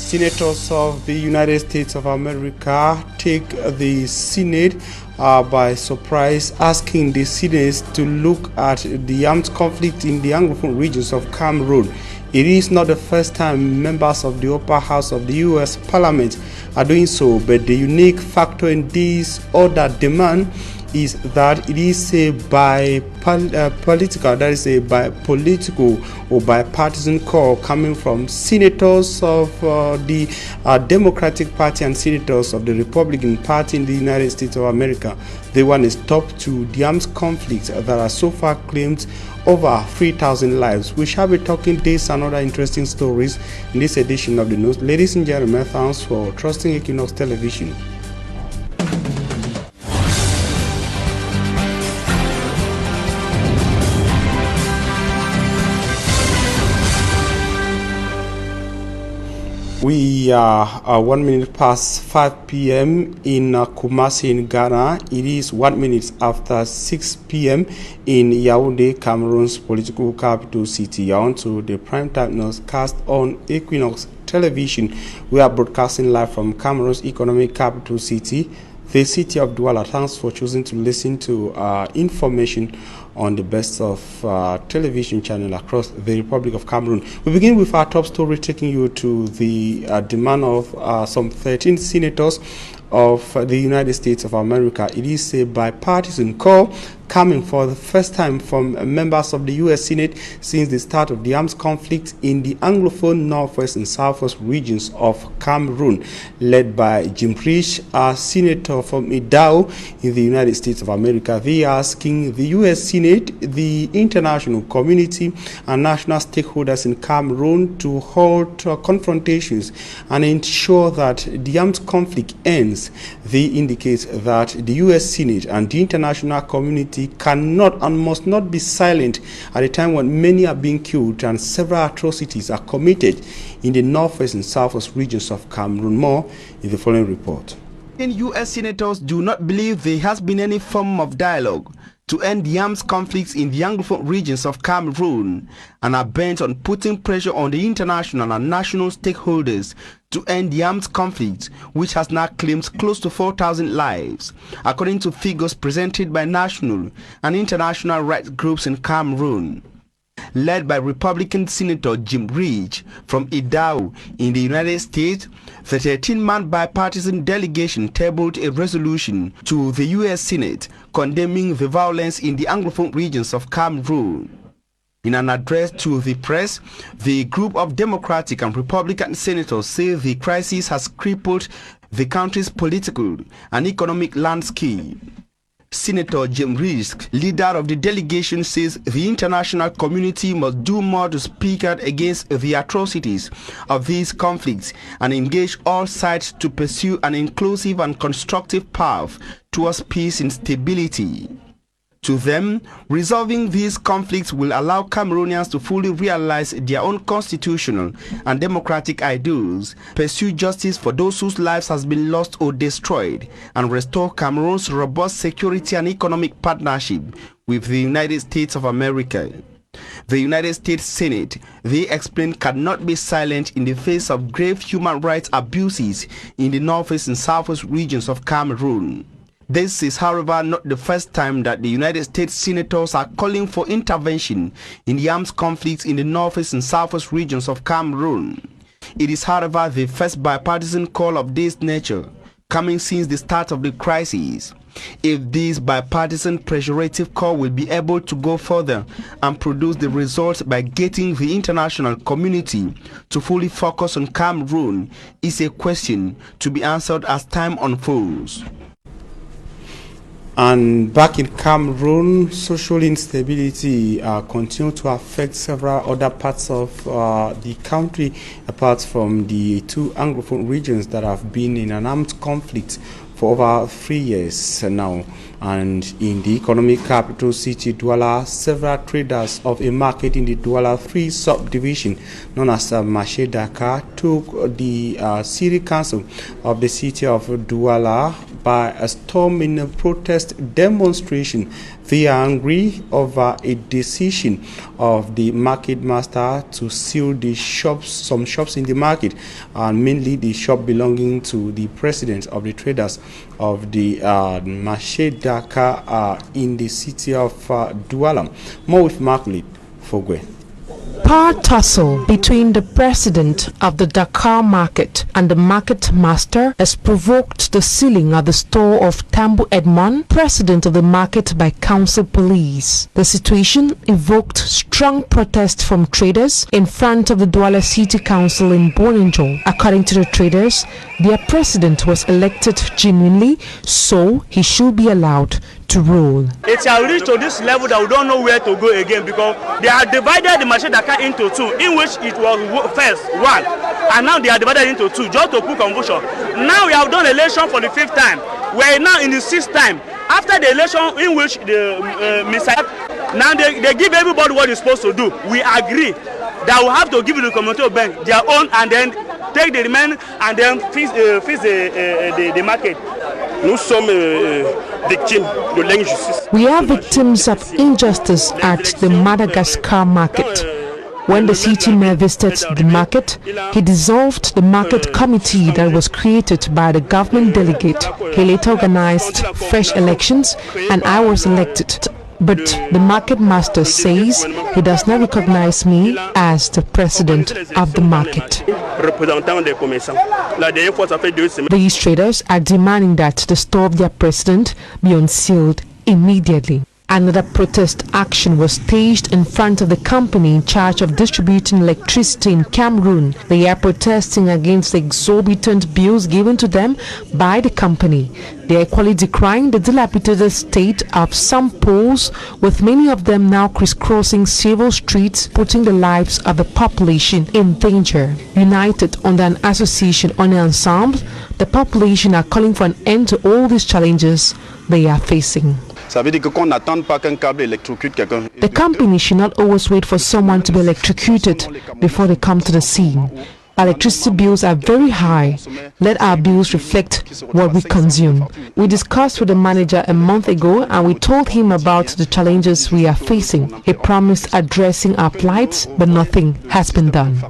senators of the United States of America take the Senate by surprise, asking the Senate to look at the armed conflict in the Anglophone regions of Cameroon. It is not the first time members of the upper house of the U.S. Parliament are doing so, but the unique factor in this order demand is that it is a political or bipartisan call coming from senators of the Democratic Party and senators of the Republican Party in the United States of America. They want to stop to the armed conflicts that are so far claimed over 3,000 lives. We shall be talking this and other interesting stories in this edition of the news. Ladies and gentlemen, thanks for trusting Equinoxe Television. We are 1 minute past 5 p.m. in Kumasi in Ghana. It is 1 minute after 6 p.m. in Yaoundé, Cameroon's political capital city. On to the primetime newscast on Equinoxe Television. We are broadcasting live from Cameroon's economic capital city, the city of Douala. Thanks for choosing to listen to information on the best of television channel across the Republic of Cameroon. We begin with our top story, taking you to the demand of some 13 senators of the United States of America. It is a bipartisan call coming for the first time from members of the U.S. Senate since the start of the armed conflict in the Anglophone Northwest and Southwest regions of Cameroon, led by Jim Rich, a senator from Idaho in the United States of America. They are asking the U.S. Senate, the international community, and national stakeholders in Cameroon to halt confrontations and ensure that the armed conflict ends. They indicate that the U.S. Senate and the international community cannot and must not be silent at a time when many are being killed and several atrocities are committed in the northwest and southwest regions of Cameroon. More in the following report. U.S. senators do not believe there has been any form of dialogue to end the armed conflicts in the Anglophone regions of Cameroon and are bent on putting pressure on the international and national stakeholders to end the armed conflict, which has now claimed close to 4,000 lives, according to figures presented by national and international rights groups in Cameroon. Led by Republican Senator Jim Rich from Idaho in the United States, the 13-man bipartisan delegation tabled a resolution to the U.S. Senate condemning the violence in the Anglophone regions of Cameroon. In an address to the press, the group of Democratic and Republican senators say the crisis has crippled the country's political and economic landscape. Senator Jim Rich, leader of the delegation, says the international community must do more to speak out against the atrocities of these conflicts and engage all sides to pursue an inclusive and constructive path towards peace and stability. To them, resolving these conflicts will allow Cameroonians to fully realize their own constitutional and democratic ideals, pursue justice for those whose lives has been lost or destroyed, and restore Cameroon's robust security and economic partnership with the United States of America. The United States Senate, they explain, cannot be silent in the face of grave human rights abuses in the northwest and southwest regions of Cameroon. This is, however, not the first time that the United States senators are calling for intervention in the armed conflicts in the northwest and southwest regions of Cameroon. It is, however, the first bipartisan call of this nature, coming since the start of the crisis. If this bipartisan pressurative call will be able to go further and produce the results by getting the international community to fully focus on Cameroon is a question to be answered as time unfolds. And back in Cameroon, social instability continues to affect several other parts of the country, apart from the two Anglophone regions that have been in an armed conflict for over 3 years now. And in the economic capital city, Douala, several traders of a market in the Douala 3 subdivision, known as Marché Dakar, took the city council of the city of Douala by a storming protest demonstration. They are angry over a decision of the market master to seal the shops, some shops in the market, and mainly the shop belonging to the president of the traders of the Marché Dakar in the city of Douala. More with Marklet Fogwe. Power tussle between the president of the Dakar market and the market master has provoked the sealing of the store of Tambo Edmond, president of the market, by council police. The situation evoked strong protest from traders in front of the Douala City Council in Boninjo. According to the traders, their president was elected genuinely, so he should be allowed to rule. It has reached to this level that we don't know where to go again, because they have divided the Marché Dakar into two, in which it was first one, and now they are divided into two just to put confusion. Now we have done election for the 5th time. We are now in the 6th time. After the election in which the now they give everybody what they're supposed to do. We agree that we have to give the community bank their own, and then take the remaining and then fix the market. We are victims of injustice at the Madagascar market. When the city mayor visited the market, he dissolved the market committee that was created by the government delegate. He later organized fresh elections and I was elected. But the market master says he does not recognize me as the president of the market. These traders are demanding that the store of their president be unsealed immediately. Another protest action was staged in front of the company in charge of distributing electricity in Cameroon. They are protesting against the exorbitant bills given to them by the company. They are equally decrying the dilapidated state of some poles, with many of them now crisscrossing several streets, putting the lives of the population in danger. United under an association on an ensemble, the population are calling for an end to all these challenges they are facing. The company should not always wait for someone to be electrocuted before they come to the scene. Electricity bills are very high. Let our bills reflect what we consume. We discussed with the manager a month ago and we told him about the challenges we are facing. He promised addressing our plights, but nothing has been done.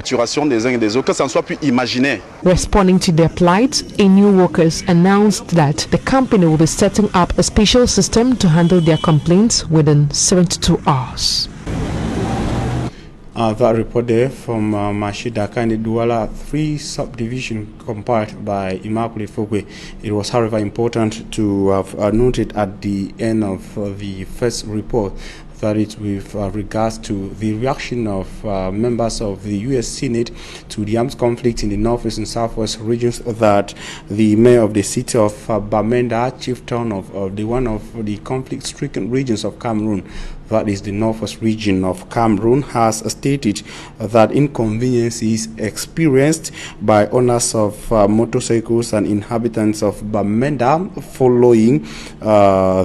Responding to their plights, a new workers announced that the company will be setting up a special system to handle their complaints within 72 hours. That report there from Marché Dakar in the Douala 3 subdivision compiled by Immaculate Fogwe. It was, however, important to have noted at the end of the first report that is with regards to the reaction of members of the U.S. Senate to the armed conflict in the northwest and southwest regions, that the mayor of the city of Bamenda, chieftain of one of the conflict-stricken regions of Cameroon, that is the northwest region of Cameroon, has stated that inconveniences experienced by owners of motorcycles and inhabitants of Bamenda following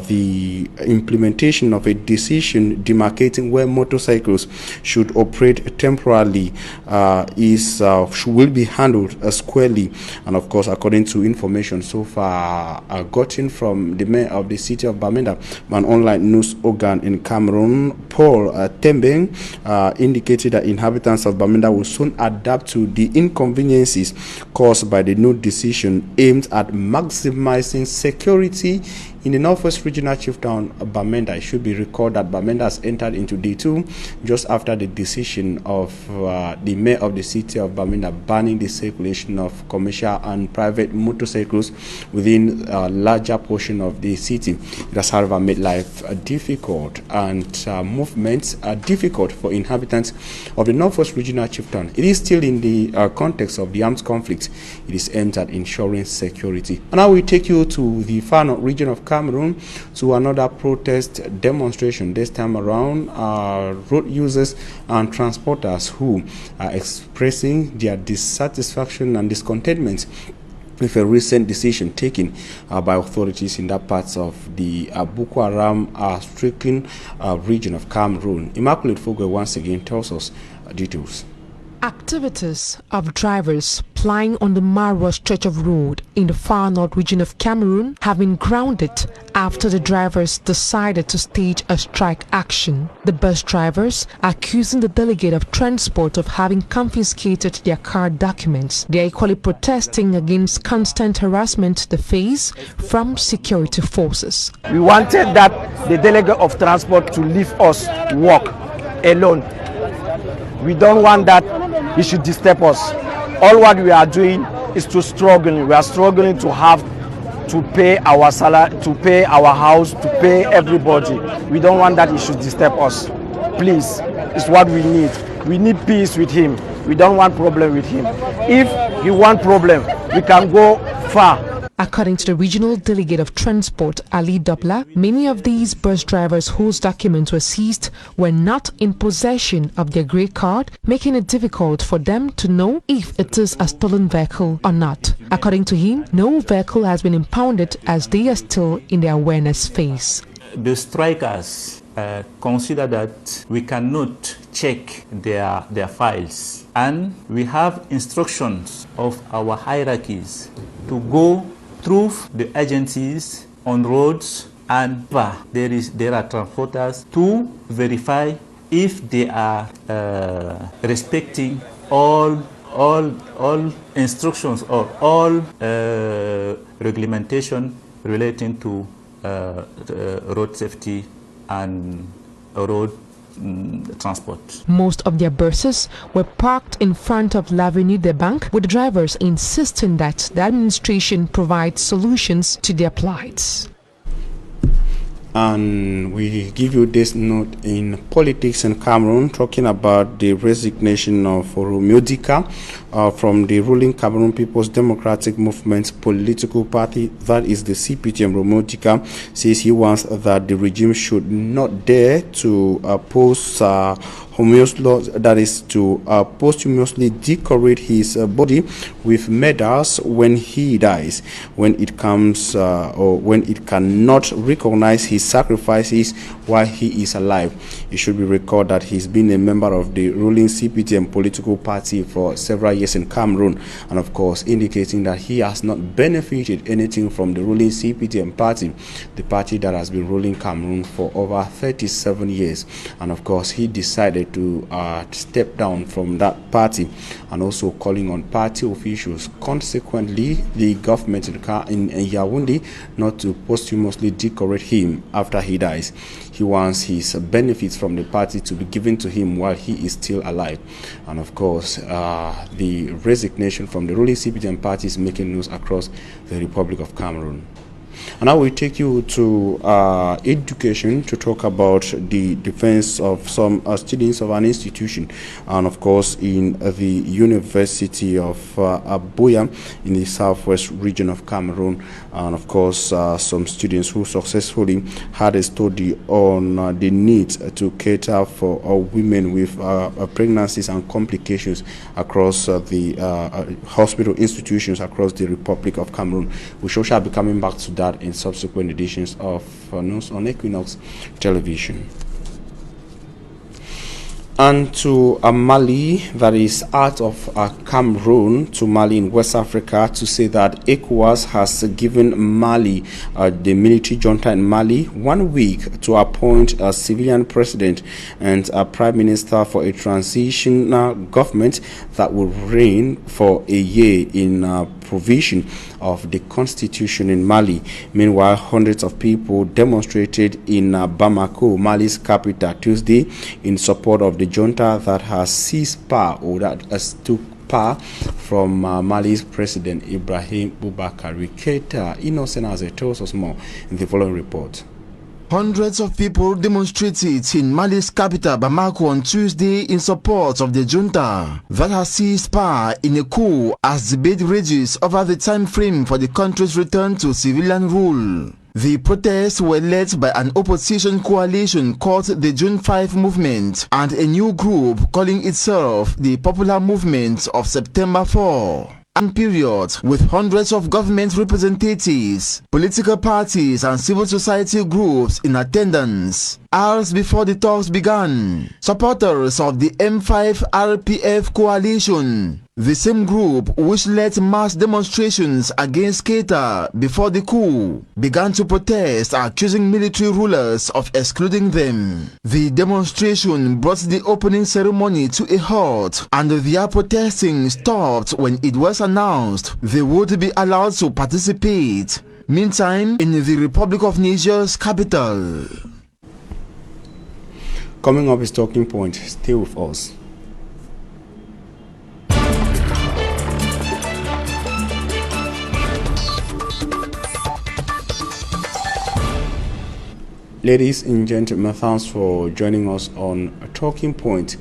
the implementation of a decision demarcating where motorcycles should operate temporarily will be handled squarely. And of course, according to information so far gotten from the mayor of the city of Bamenda, an online news organ in Cameroon, Paul Tembeng, indicated that inhabitants of Bamenda will soon adapt to the inconveniences caused by the new decision aimed at maximizing security in the northwest regional chieftain Bamenda. It should be recalled that Bamenda has entered into day 2 just after the decision of the mayor of the city of Bamenda banning the circulation of commercial and private motorcycles within a larger portion of the city. It has, however, made life difficult and movements difficult for inhabitants of the northwest regional chieftain. It is still in the context of the armed conflict. It is aimed at ensuring security. And now we take you to the far north region of Cameroon to another protest demonstration. This time around, road users and transporters who are expressing their dissatisfaction and discontentment with a recent decision taken by authorities in that parts of the Boko Haram stricken region of Cameroon. Immaculate Fogwe once again tells us details. Activities of drivers plying on the Marwa stretch of road in the far north region of Cameroon have been grounded after the drivers decided to stage a strike action. The bus drivers are accusing the delegate of transport of having confiscated their car documents. They are equally protesting against constant harassment they face from security forces. We wanted that the delegate of transport to leave us walk alone. We don't want that he should disturb us. All what we are doing is to struggle. We are struggling to have to pay our salary, to pay our house, to pay everybody. We don't want that he should disturb us. Please, it's what we need. We need peace with him. We don't want problem with him. If he want problem, we can go far. According to the regional delegate of transport, Ali Dobla, many of these bus drivers whose documents were seized were not in possession of their grey card, making it difficult for them to know if it is a stolen vehicle or not. According to him, no vehicle has been impounded as they are still in the awareness phase. The strikers consider that we cannot check their files, and we have instructions of our hierarchies to go through the agencies on roads, and there are transporters to verify if they are respecting all instructions or all regulation relating to road safety and road transport. Most of their buses were parked in front of l'Avenue des Banques, with the drivers insisting that the administration provides solutions to their plights. And we give you this note in politics in Cameroon, talking about the resignation of Romeo from the ruling Cameroon People's Democratic Movement's political party, that is the CPTM. Romeo says he wants that the regime should not dare to oppose that is to posthumously decorate his body with medals when he dies, when it comes or when it cannot recognize his sacrifices while he is alive. It should be recalled that he's been a member of the ruling CPTM political party for several years in Cameroon, and of course indicating that he has not benefited anything from the ruling CPTM party, the party that has been ruling Cameroon for over 37 years. And of course he decided to step down from that party, and also calling on party officials, consequently the government in Yaoundé, not to posthumously decorate him after he dies. He wants his benefits from the party to be given to him while he is still alive. And of course the resignation from the ruling CPTM party is making news across the Republic of Cameroon. And I will take you to education to talk about the defense of some students of an institution, and of course in the University of Aboya in the southwest region of Cameroon. And of course some students who successfully had a study on the need to cater for women with pregnancies and complications across the hospital institutions across the Republic of Cameroon. We shall be coming back to that in subsequent editions of news on Equinoxe Television. And to Mali, that is out of Cameroon, to Mali in West Africa, to say that ECOWAS has given Mali, the military junta in Mali, 1 week to appoint a civilian president and a prime minister for a transitional government that will reign for a year in provision of the constitution in Mali. Meanwhile, hundreds of people demonstrated in Bamako, Mali's capital, Tuesday in support of the junta that has seized power, or that has took power from Mali's president Ibrahim Boubacar Keïta. Innocent as it tells us more in the following report. Hundreds of people demonstrated in Mali's capital Bamako on Tuesday in support of the junta that has seized power in a coup as debate rages over the time frame for the country's return to civilian rule. The protests were led by an opposition coalition called the June 5 Movement and a new group calling itself the Popular Movement of September 4. and period with hundreds of government representatives, political parties and civil society groups in attendance. Hours before the talks began, supporters of the M5 RPF coalition, the same group which led mass demonstrations against Keita before the coup, began to protest, accusing military rulers of excluding them. The demonstration brought the opening ceremony to a halt, and their protesting stopped when it was announced they would be allowed to participate. Meantime, in the Republic of Niger's capital. Coming up is Talking Point. Stay with us. Ladies and gentlemen, thanks for joining us on Talking Point.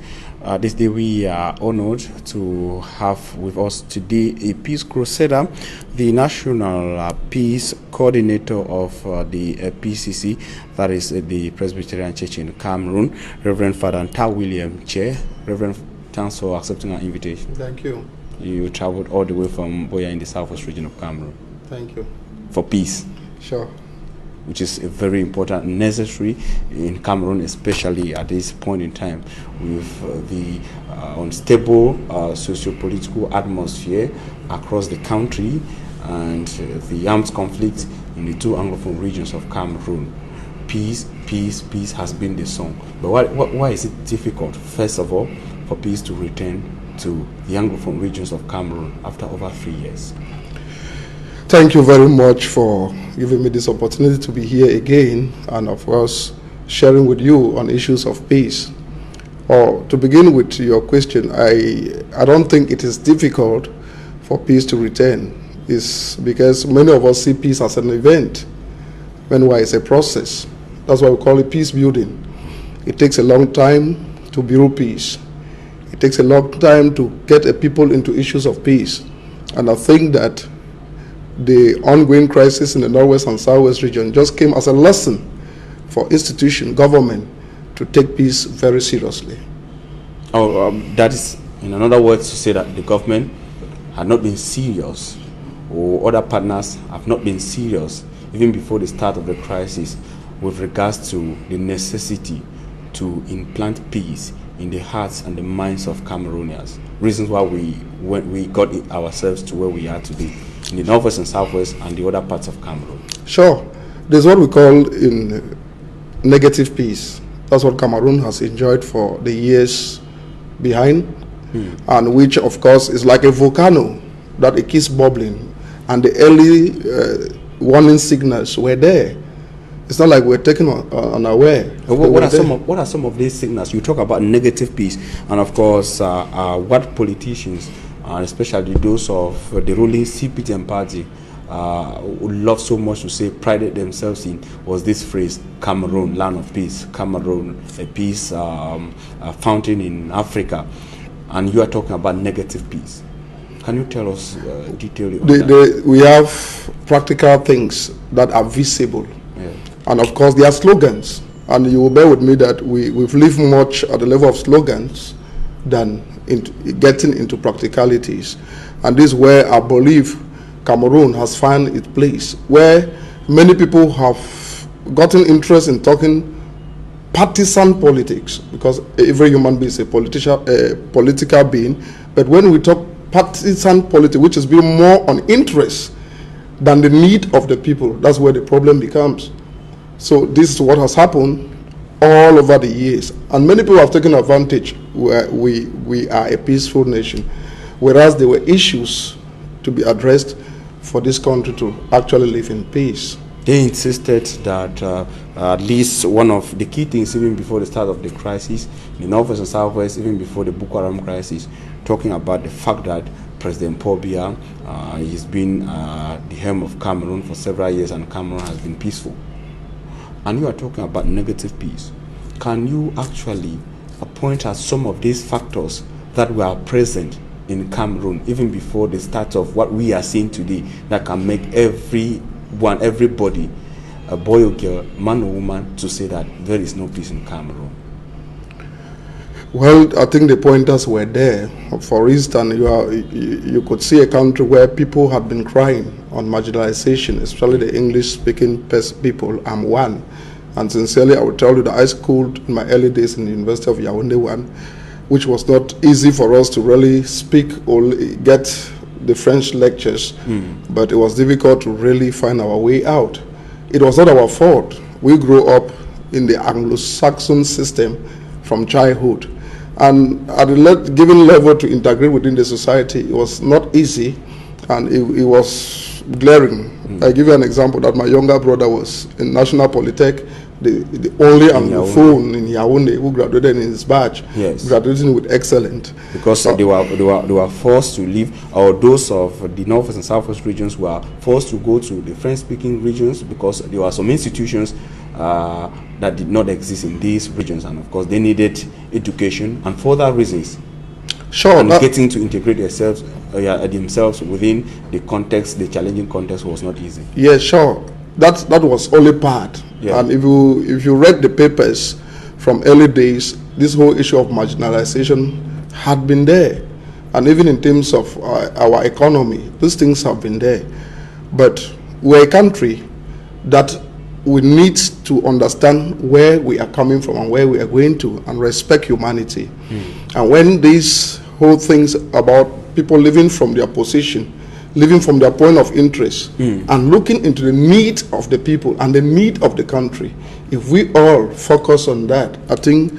This day we are honored to have with us today a peace crusader, the National Peace Coordinator of the PCC, that is the Presbyterian Church in Cameroon, Reverend Father Ta William Che. Reverend, thanks for accepting our invitation. Thank you. You traveled all the way from Boya in the southwest region of Cameroon. Thank you. For peace. Sure. Which is a very important, necessary in Cameroon, especially at this point in time, with the unstable socio-political atmosphere across the country and the armed conflict in the two Anglophone regions of Cameroon. Peace, peace, peace has been the song. But why is it difficult, first of all, for peace to return to the Anglophone regions of Cameroon after over 3 years? Thank you very much for giving me this opportunity to be here again, and of course sharing with you on issues of peace. To begin with your question, I don't think it is difficult for peace to return. It's because many of us see peace as an event, meanwhile it's a process. That's why we call it peace building. It takes a long time to build peace. It takes a long time to get a people into issues of peace. And I think that the ongoing crisis in the Northwest and Southwest region just came as a lesson for institution, government, to take peace very seriously. That is, in other words, to say that the government had not been serious, or other partners have not been serious, even before the start of the crisis, with regards to the necessity to implant peace in the hearts and the minds of Cameroonians. Reasons why we got ourselves to where we are today, in the Northwest and Southwest and the other parts of Cameroon. Sure. There's what we call in negative peace. That's what Cameroon has enjoyed for the years behind, and which of course is like a volcano that it keeps bubbling, and the early warning signals were there. It's not like we're taken unaware. What are some of these signals? You talk about negative peace, and of course what politicians, especially those of the ruling CPTM party, would love so much to say, prided themselves in, was this phrase, Cameroon, land of peace, Cameroon, a peace fountain in Africa. And you are talking about negative peace. Can you tell us detail on that? We have practical things that are visible. Yeah. And of course, there are slogans. And you will bear with me that we've lived much at the level of slogans than getting into practicalities. And this is where I believe Cameroon has found its place, where many people have gotten interest in talking partisan politics, because every human being is a political being. But when we talk partisan politics, which is built more on interest than the need of the people, that's where the problem becomes. So this is what has happened all over the years, and many people have taken advantage where we are a peaceful nation, whereas there were issues to be addressed for this country to actually live in peace. They insisted that at least one of the key things, even before the start of the crisis, in the Northwest and Southwest, even before the Boko Haram crisis, talking about the fact that President Paul Biya, he's been the helm of Cameroon for several years, and Cameroon has been peaceful. And you are talking about negative peace. Can you actually point at some of these factors that were present in Cameroon even before the start of what we are seeing today, that can make everybody, a boy or girl, man or woman, to say that there is no peace in Cameroon? Well, I think the pointers were there. For instance, you could see a country where people had been crying on marginalization, especially the English-speaking people. I'm one. And sincerely, I will tell you that I schooled in my early days in the University of Yaoundé 1, which was not easy for us to really speak or get the French lectures, but it was difficult to really find our way out. It was not our fault. We grew up in the Anglo-Saxon system from childhood. And at a given level to integrate within the society, it was not easy, and it was glaring. I give you an example that my younger brother was in National Polytech, the only Anglophone in Yaoundé who graduated in his batch, graduating with excellent. Because they were forced to leave, or those of the north and southwest regions were forced to go to the French-speaking regions because there were some institutions that did not exist in these regions, and of course they needed education and for other reasons. Sure. And getting to integrate themselves within the context, the challenging context, was not easy. Yeah, sure. That was only part. Yeah. And if you read the papers from early days, this whole issue of marginalization had been there, and even in terms of our economy, these things have been there. But we're a country that we need to understand where we are coming from and where we are going to, and respect humanity. And when these whole things about people living from their position, living from their point of interest, and looking into the need of the people and the need of the country, if we all focus on that, I think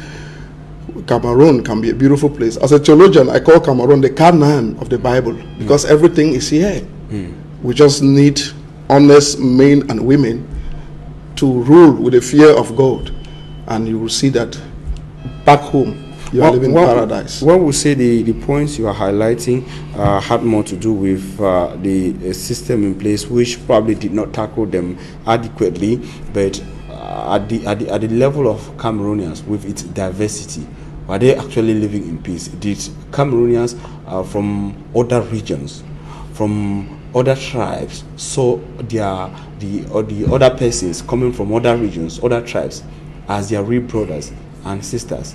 Cameroon can be a beautiful place. As a theologian, I call Cameroon the Canaan of the Bible, because everything is here. We just need honest men and women to rule with the fear of God, and you will see that back home you are living in paradise. When we say the points you are highlighting had more to do with the system in place, which probably did not tackle them adequately, but at the level of Cameroonians, with its diversity, were they actually living in peace? Did Cameroonians from other regions, from other tribes, so the other persons coming from other regions, other tribes, as their real brothers and sisters?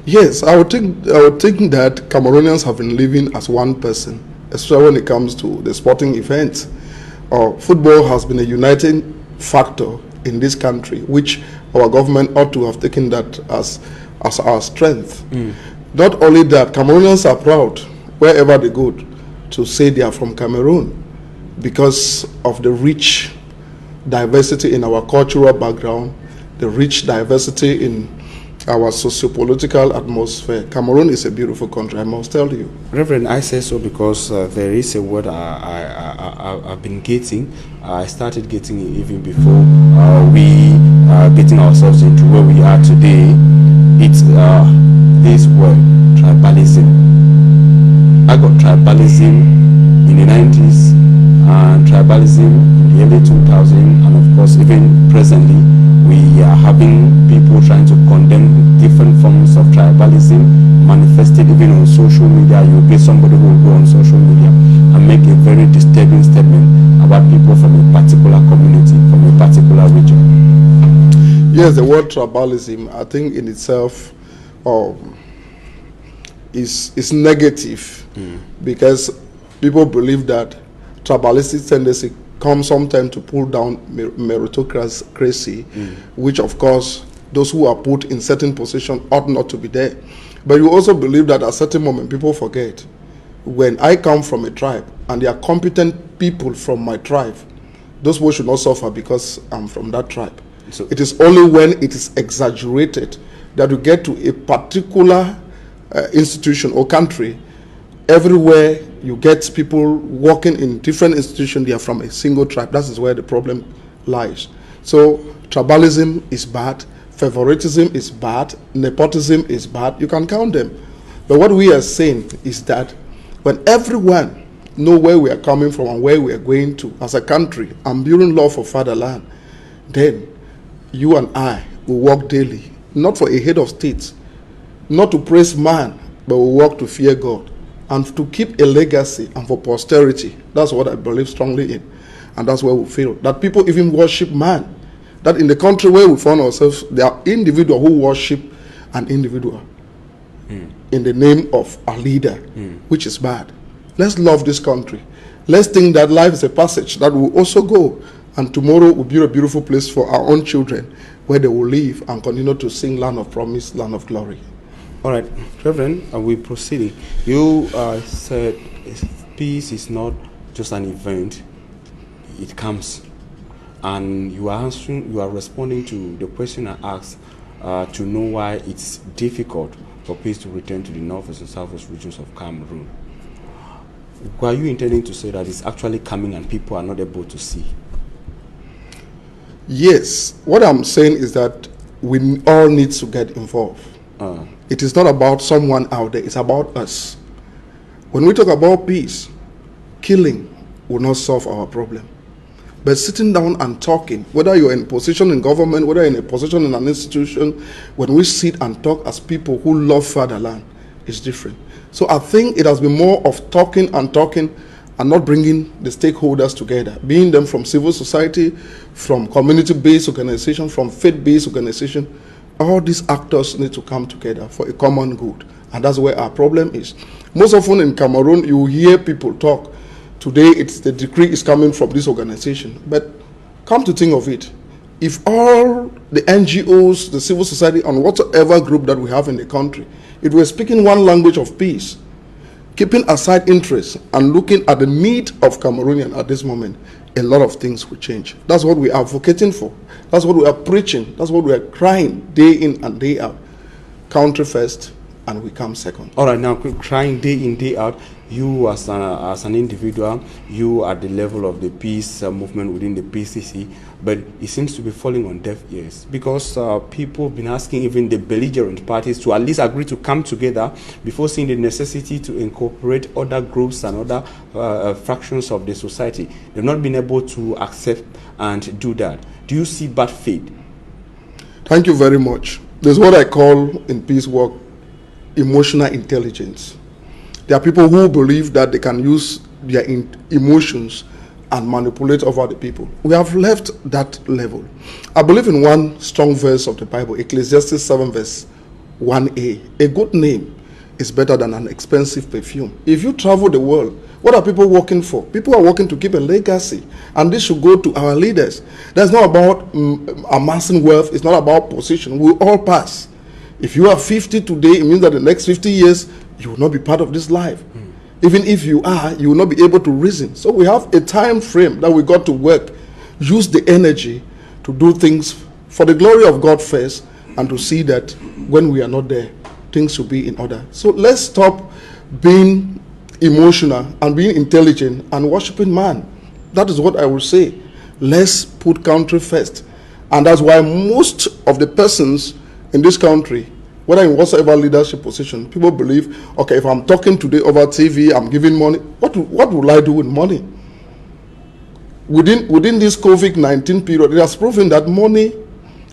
Yes, I would think that Cameroonians have been living as one person, especially when it comes to the sporting events. Football has been a uniting factor in this country, which our government ought to have taken that as our strength. Not only that, Cameroonians are proud wherever they go to say they are from Cameroon, because of the rich diversity in our cultural background, the rich diversity in our socio-political atmosphere. Cameroon is a beautiful country, I must tell you. Reverend, I say so because there is a word I've been getting. I started getting it even before we are getting ourselves into where we are today. It's this word, tribalism. I got tribalism in the 90s and tribalism in the early 2000s, and of course even presently we are having people trying to condemn different forms of tribalism manifested even on social media. You'll get somebody who will go on social media and make a very disturbing statement about people from a particular community, from a particular region. Yes, the word tribalism, I think in itself is negative, because people believe that tribalistic tendency comes sometimes to pull down meritocracy, which of course those who are put in certain positions ought not to be there. But you also believe that at a certain moment people forget, when I come from a tribe and there are competent people from my tribe, those people should not suffer because I'm from that tribe. So it is only when it is exaggerated that you get to a particular institution or country. Everywhere you get people working in different institutions, they are from a single tribe. That is where the problem lies. So tribalism is bad, favoritism is bad, nepotism is bad. You can count them. But what we are saying is that when everyone know where we are coming from and where we are going to as a country and building love for fatherland, then you and I will work daily, not for a head of state, not to praise man, but we work to fear God and to keep a legacy and for posterity. That's what I believe strongly in. And that's where we feel that people even worship man. That in the country where we find ourselves, there are individuals who worship an individual. in the name of a leader, which is bad. Let's love this country. Let's think that life is a passage that will also go, and tomorrow will be a beautiful place for our own children, where they will live and continue to sing land of promise, land of glory. All right, Reverend, we're proceeding. You said peace is not just an event, it comes. And you are responding to the question I asked to know why it's difficult for peace to return to the northwest and southwest regions of Cameroon. Were you intending to say that it's actually coming and people are not able to see? Yes, what I'm saying is that we all need to get involved. It is not about someone out there, it's about us. When we talk about peace, killing will not solve our problem. But sitting down and talking, whether you're in a position in government, whether you're in a position in an institution, when we sit and talk as people who love fatherland, it's different. So I think it has been more of talking and not bringing the stakeholders together, being them from civil society, from community-based organization, from faith-based organization. All these actors need to come together for a common good. And that's where our problem is. Most often in Cameroon, you hear people talk. Today, the decree is coming from this organization. But come to think of it, if all the NGOs, the civil society, and whatever group that we have in the country, if we're speaking one language of peace, keeping aside interests and looking at the need of Cameroonians at this moment, a lot of things will change. That's what we are advocating for. That's what we are preaching. That's what we are crying day in and day out. Country first, and we come second. All right, now crying day in, day out. You as an individual, you at the level of the peace movement within the PCC, but it seems to be falling on deaf ears because people have been asking even the belligerent parties to at least agree to come together before seeing the necessity to incorporate other groups and other fractions of the society. They've not been able to accept and do that. Do you see bad faith? Thank you very much. There's what I call in peace work emotional intelligence. There are people who believe that they can use their emotions and manipulate over the people. We have left that level. I believe in one strong verse of the Bible, Ecclesiastes 7 verse 1a. A good name is better than an expensive perfume. If you travel the world, what are people working for? People are working to keep a legacy, and this should go to our leaders. That's not about amassing wealth. It's not about position. We all pass. If you are 50 today, it means that the next 50 years, you will not be part of this life. Even if you are, you will not be able to reason. So we have a time frame that we got to work, use the energy to do things for the glory of God first, and to see that when we are not there, things will be in order. So let's stop being emotional and being intelligent and worshiping man. That is what I will say. Let's put country first. And that's why most of the persons in this country, whether in whatsoever leadership position, people believe, okay, if I'm talking today over TV, I'm giving money. What will I do with money? Within this COVID-19 period, it has proven that money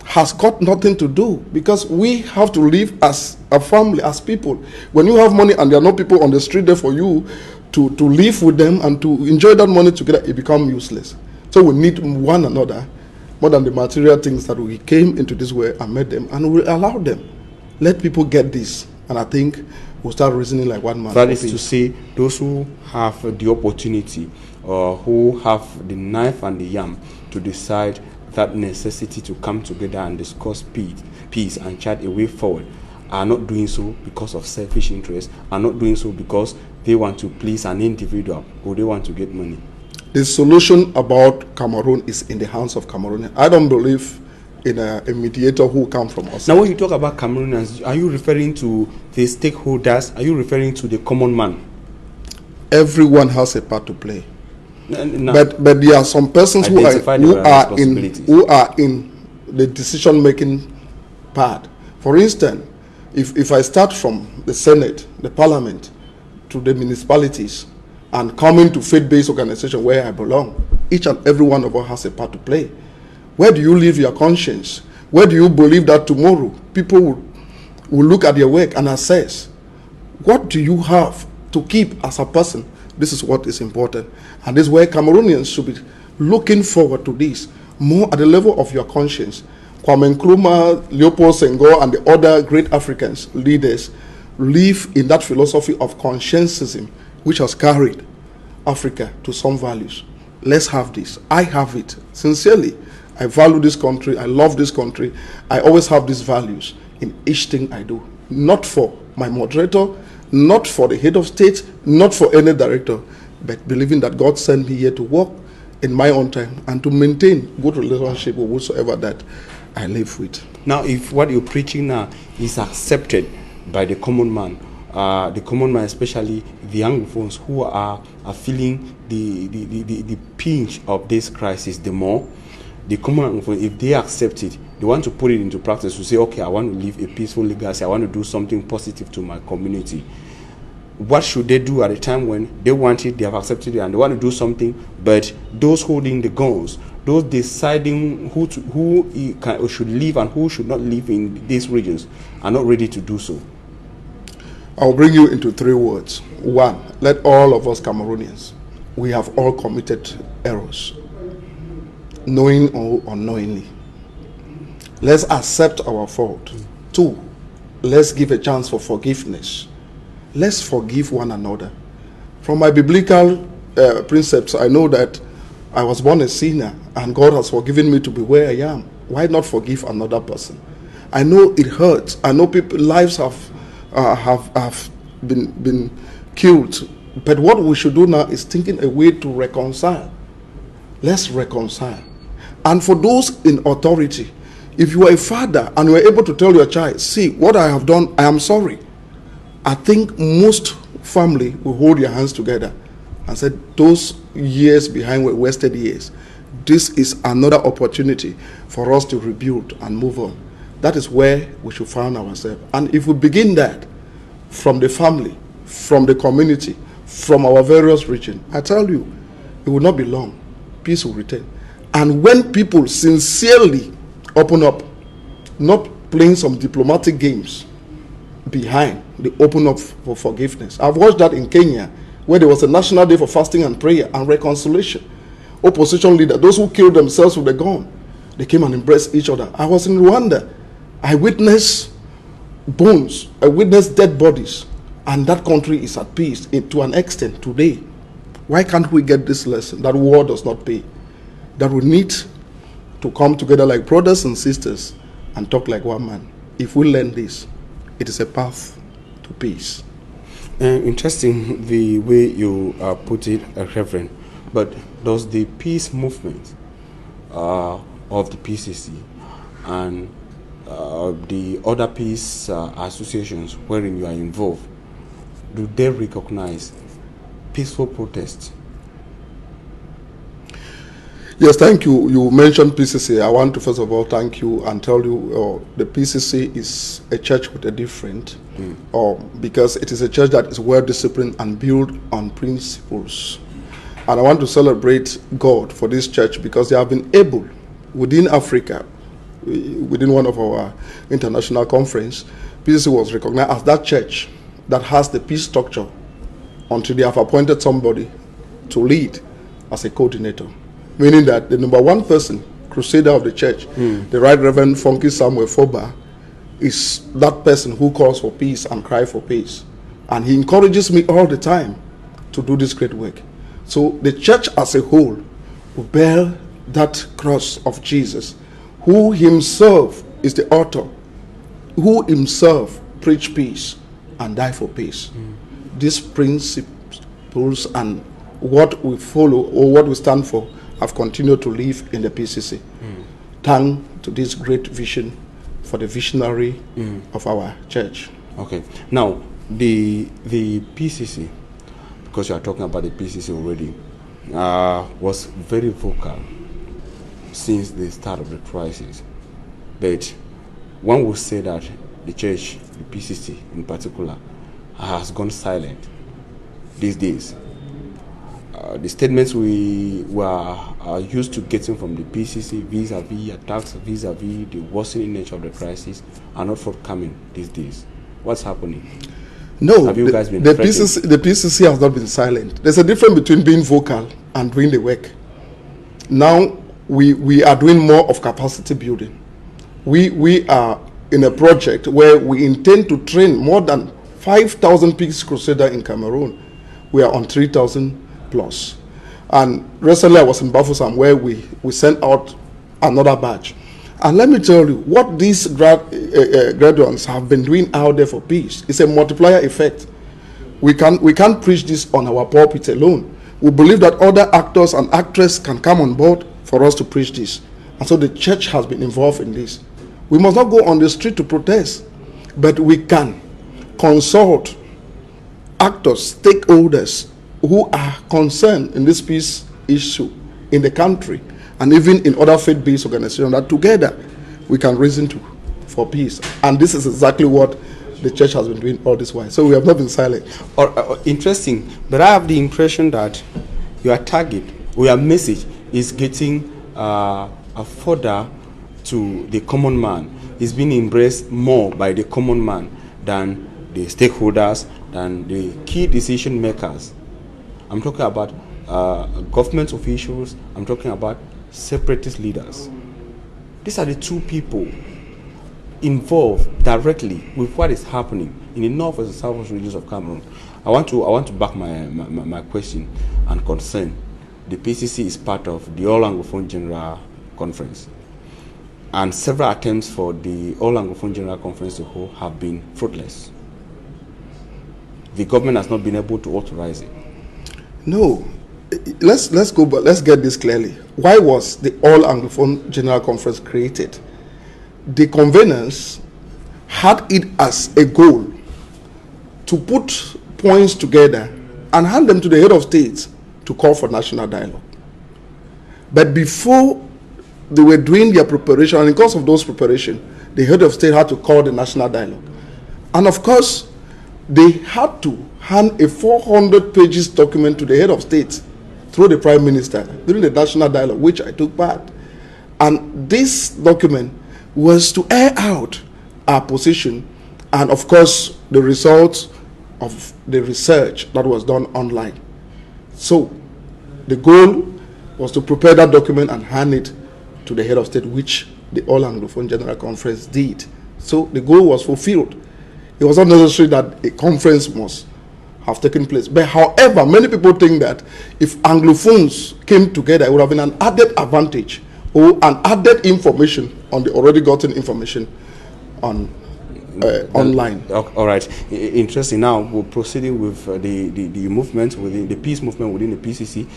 has got nothing to do, because we have to live as a family, as people. When you have money and there are no people on the street there for you to live with them and to enjoy that money together, it becomes useless. So we need one another more than the material things that we came into this world and made them, and we'll allow them. Let people get this, and I think we'll start reasoning like one man. That is to say, those who have the opportunity or who have the knife and the yam to decide that necessity to come together and discuss peace and chart a way forward are not doing so because of selfish interest, are not doing so because they want to please an individual or they want to get money. The solution about Cameroon is in the hands of Cameroonians. I don't believe in a mediator who comes from us. Now, when you talk about Cameroonians, are you referring to the stakeholders? Are you referring to the common man? Everyone has a part to play. But there are some persons who are in the decision-making part. For instance, if I start from the Senate, the Parliament, to the municipalities, and coming to faith-based organization where I belong, each and every one of us has a part to play. Where do you live your conscience? Where do you believe that tomorrow people will look at your work and assess, what do you have to keep as a person? This is what is important. And this is where Cameroonians should be looking forward to this, more at the level of your conscience. Kwame Nkrumah, Leopold Senghor, and the other great Africans leaders live in that philosophy of conscientism, which has carried Africa to some values. Let's have this. I have it. Sincerely, I value this country. I love this country. I always have these values in each thing I do. Not for my moderator, not for the head of state, not for any director, but believing that God sent me here to work in my own time and to maintain good relationship with whatsoever that I live with. Now, if what you're preaching now is accepted by the common man especially the Anglophones who are feeling the pinch of this crisis the more, the common Anglophone, if they accept it, they want to put it into practice to say, okay, I want to live a peaceful legacy, I want to do something positive to my community. What should they do at a time when they want it, they have accepted it, and they want to do something, but those holding the guns, those deciding who should live and who should not live in these regions, are not ready to do so? I'll bring you into 3 words. 1, let all of us Cameroonians, we have all committed errors, knowing or unknowingly. Let's accept our fault. 2, let's give a chance for forgiveness. Let's forgive one another. From my biblical precepts, I know that I was born a sinner and God has forgiven me to be where I am. Why not forgive another person? I know it hurts. I know people lives have been killed. But what we should do now is thinking a way to reconcile. Let's reconcile. And for those in authority, if you are a father and you are able to tell your child, see, what I have done, I am sorry. I think most family will hold their hands together and say, those years behind were wasted years. This is another opportunity for us to rebuild and move on. That is where we should find ourselves. And if we begin that from the family, from the community, from our various regions, I tell you, it will not be long. Peace will return. And when people sincerely open up, not playing some diplomatic games behind, they open up for forgiveness. I've watched that in Kenya, where there was a national day for fasting and prayer and reconciliation. Opposition leaders, those who killed themselves with a gun, they came and embraced each other. I was in Rwanda. I witnessed bones. I witnessed dead bodies. And that country is at peace to an extent today. Why can't we get this lesson that war does not pay? That we need to come together like brothers and sisters and talk like one man. If we learn this, it is a path to peace. Interesting the way you put it, Reverend. But does the peace movement of the PCC and the other peace associations wherein you are involved, do they recognize peaceful protest? Yes, thank you. You mentioned PCC. I want to first of all thank you and tell you the PCC is a church with a different, because it is a church that is well disciplined and built on principles. And I want to celebrate God for this church because they have been able, within Africa, within one of our international conference, PCC was recognized as that church that has the peace structure until they have appointed somebody to lead as a coordinator. Meaning that the number 1 person, crusader of the church, the Right Reverend Funky Samuel Foba, is that person who calls for peace and cries for peace. And he encourages me all the time to do this great work. So the church as a whole will bear that cross of Jesus, who himself is the author, who himself preached peace and died for peace. These principles and what we follow or what we stand for have continued to live in the PCC. Thanks to this great vision for the visionary of our church. Okay. Now, the PCC, because you are talking about the PCC already, was very vocal since the start of the crisis. But one would say that the church, the PCC in particular, has gone silent these days. The statements we were used to getting from the PCC vis-a-vis attacks, vis-a-vis the worsening nature of the crisis, are not forthcoming these days. What's happening? No, have you guys been the PCC has not been silent. There's a difference between being vocal and doing the work. Now we are doing more of capacity building. We are in a project where we intend to train more than 5,000 Peace Crusaders in Cameroon. We are on 3,000 plus. And recently I was in Bafoussam where we sent out another batch. And let me tell you, what these graduates have been doing out there for peace is a multiplier effect. We can't preach this on our pulpit alone. We believe that other actors and actresses can come on board for us to preach this. And so the church has been involved in this. We must not go on the street to protest, but we can consult actors, stakeholders who are concerned in this peace issue in the country, and even in other faith-based organizations, that together we can reason for peace. And this is exactly what the church has been doing all this while. So we have not been silent. Interesting, but I have the impression that your target or your message is getting further to the common man. It's being embraced more by the common man than the stakeholders, than the key decision makers. I'm talking about government officials, I'm talking about separatist leaders. These are the two people involved directly with what is happening in the north and south regions of Cameroon. I want to back my question and concern. The PCC is part of the All Anglophone General Conference, and several attempts for the All Anglophone General Conference to hold have been fruitless. The government has not been able to authorize it. No, let's go back. Let's get this clearly. Why was the All Anglophone General Conference created? The conveners had it as a goal to put points together and hand them to the head of states to call for national dialogue. But before they were doing their preparation, and in course of those preparation, the head of state had to call the national dialogue. And of course, they had to hand a 400 pages document to the head of state through the prime minister during the national dialogue, which I took part. And this document was to air out our position and, of course, the results of the research that was done online. So the goal was to prepare that document and hand it to the head of state, which the All Anglophone General Conference did. So the goal was fulfilled. It was not necessary that a conference must have taken place. But however, many people think that if Anglophones came together, it would have been an added advantage or an added information on the already gotten information on online. All right, interesting. Now we're proceeding with the movement within the peace movement within the PCC.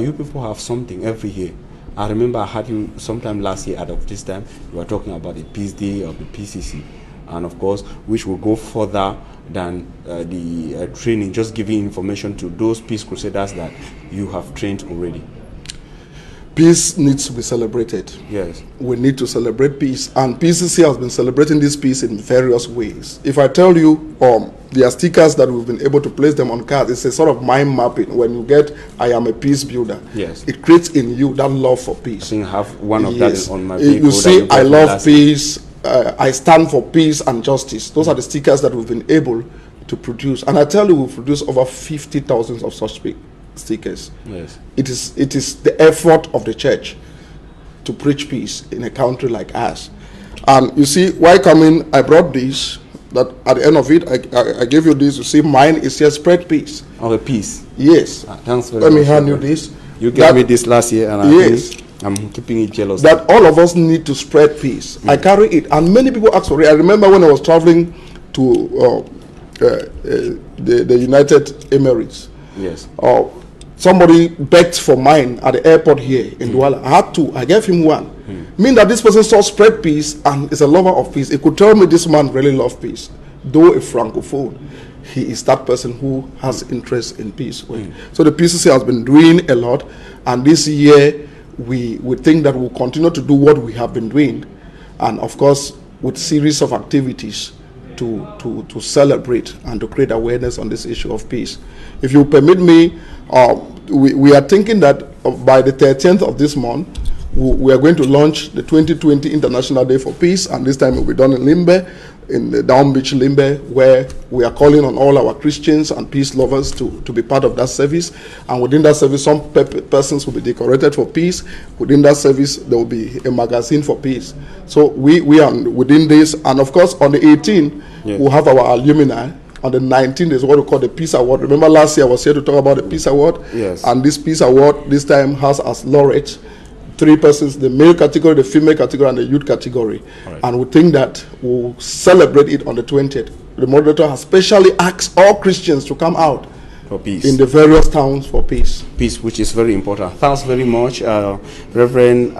You people have something every year. I remember I had you sometime last year at this time. You were talking about the Peace Day of the PCC, and of course, which will go further than the training, just giving information to those peace crusaders that you have trained already. Peace needs to be celebrated. Yes. We need to celebrate peace, and PCC has been celebrating this peace in various ways. If I tell you, there are stickers that we've been able to place them on cars. It's a sort of mind mapping. When you get, I am a peace builder. Yes. It creates in you that love for peace. I think I have one of that on my vehicle. You see, I love peace. I stand for peace and justice. Those are the stickers that we've been able to produce. And I tell you, we've produced over 50,000 of such stickers. Yes. It is the effort of the church to preach peace in a country like ours. And you see, while coming, I brought this, that at the end of it, I gave you this. You see, mine is here, spread peace. Oh, a peace. Yes. Thanks very much. Let me hand you this. You gave me this last year, and yes, I'm keeping it jealous. That all of us need to spread peace. I carry it, and many people ask for it. I remember when I was traveling to the United Emirates. Yes. Somebody begged for mine at the airport here in Douala. I had two. I gave him one. Meaning that this person saw spread peace and is a lover of peace. He could tell me this man really loves peace. Though a francophone, he is that person who has interest in peace. So the PCC has been doing a lot, and this year we think that we'll continue to do what we have been doing, and of course with series of activities to celebrate and to create awareness on this issue of peace. If you permit me, we are thinking that by the 13th of this month, we are going to launch the 2020 International Day for Peace, and this time it will be done in Limbe, in the Down Beach Limbe, where we are calling on all our Christians and peace lovers to be part of that service. And within that service, some persons will be decorated for peace. Within that service, there will be a magazine for peace. So we are within this, and of course on the 18th, we'll have our alumni On the 19th is what we call the Peace Award. Remember last year I was here to talk about the Peace Award? Yes. And this Peace Award this time has as laureates 3 persons, the male category, the female category, and the youth category. Right. And we think that we'll celebrate it on the 20th. The moderator has specially asked all Christians to come out for peace in the various towns for peace. Peace, which is very important. Thanks very much, Reverend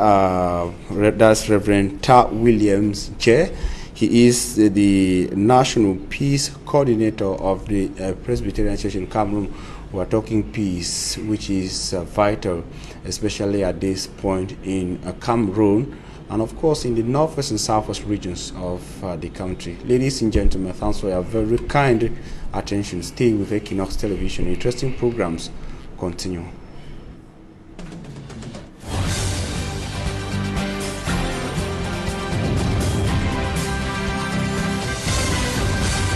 Ta Williams, Chair. He is the National Peace Coordinator of the Presbyterian Church in Cameroon. We are talking peace, which is vital, especially at this point in Cameroon, and of course in the northwest and southwest regions of the country. Ladies and gentlemen, thanks for your very kind attention. Stay with Equinoxe Television. Interesting programs continue.